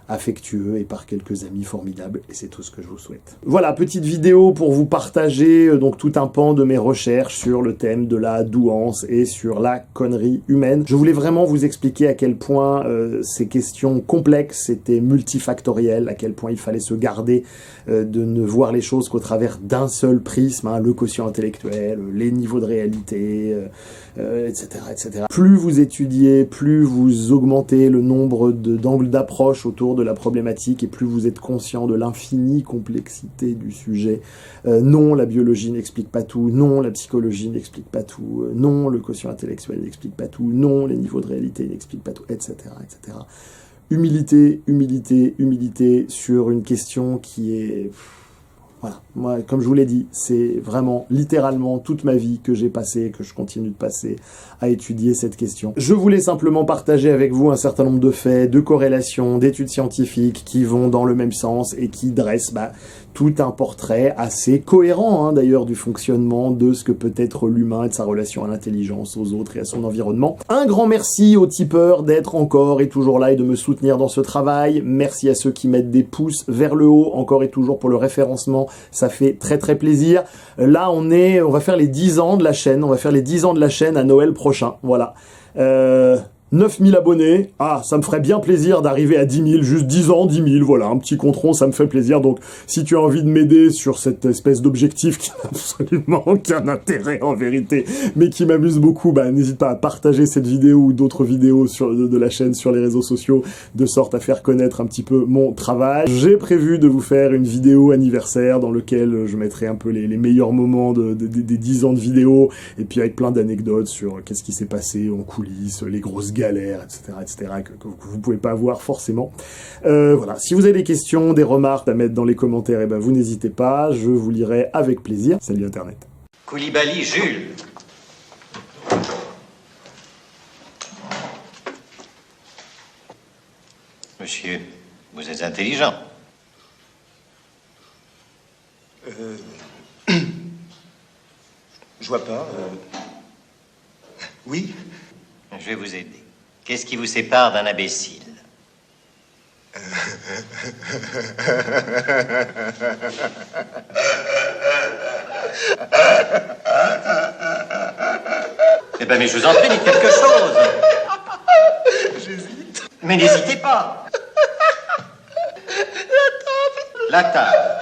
affectueux et par quelques amis formidables, et c'est tout ce que je vous souhaite. Voilà, petite vidéo pour vous partager donc tout un pan de mes recherches sur le thème de la douance et sur la connerie humaine. Je voulais vraiment vous expliquer à quel point ces questions complexes étaient multifactorielles, à quel point il fallait se garder de ne voir les choses qu'au travers d'un seul prisme, hein, le quotient intellectuel, les niveaux de réalité, etc., etc. Plus vous étudiez, plus vous augmentez le nombre d'angles d'approche autour de la problématique et plus vous êtes conscient de l'infinie complexité du sujet. Non, la biologie n'explique pas tout. Non, la psychologie n'explique pas tout. Non, le quotient intellectuel n'explique pas tout. Non, les niveaux de réalité n'expliquent pas tout, etc., etc. Humilité, humilité, humilité sur une question qui est... Voilà, moi, comme je vous l'ai dit, c'est vraiment littéralement toute ma vie que j'ai passé, que je continue de passer à étudier cette question. Je voulais simplement partager avec vous un certain nombre de faits, de corrélations, d'études scientifiques qui vont dans le même sens et qui dressent tout un portrait assez cohérent, hein, d'ailleurs, du fonctionnement de ce que peut être l'humain et de sa relation à l'intelligence, aux autres et à son environnement. Un grand merci aux tipeurs d'être encore et toujours là et de me soutenir dans ce travail. Merci à ceux qui mettent des pouces vers le haut, encore et toujours pour le référencement. Ça fait très très plaisir. Là, on va faire les 10 ans de la chaîne. On va faire les 10 ans de la chaîne à Noël prochain. Voilà. 9000 abonnés. Ah, ça me ferait bien plaisir d'arriver à 10 000, juste 10 ans, 10 000, voilà, un petit compte rond, ça me fait plaisir. Donc, si tu as envie de m'aider sur cette espèce d'objectif qui n'a absolument aucun intérêt en vérité, mais qui m'amuse beaucoup, n'hésite pas à partager cette vidéo ou d'autres vidéos de la chaîne sur les réseaux sociaux, de sorte à faire connaître un petit peu mon travail. J'ai prévu de vous faire une vidéo anniversaire dans laquelle je mettrai un peu les meilleurs moments des 10 ans de vidéo, et puis avec plein d'anecdotes sur qu'est-ce qui s'est passé en coulisses, les grosses galères, etc., que vous pouvez pas voir forcément. Voilà, si vous avez des questions, des remarques à mettre dans les commentaires, vous n'hésitez pas, je vous lirai avec plaisir. Salut Internet. Koulibaly Jules. Monsieur, vous êtes intelligent. Je vois pas. Oui. Je vais vous aider. Qu'est-ce qui vous sépare d'un imbécile? Eh ben, mais je vous en prie, dites quelque chose. J'hésite. Mais n'hésitez pas. La table. La table.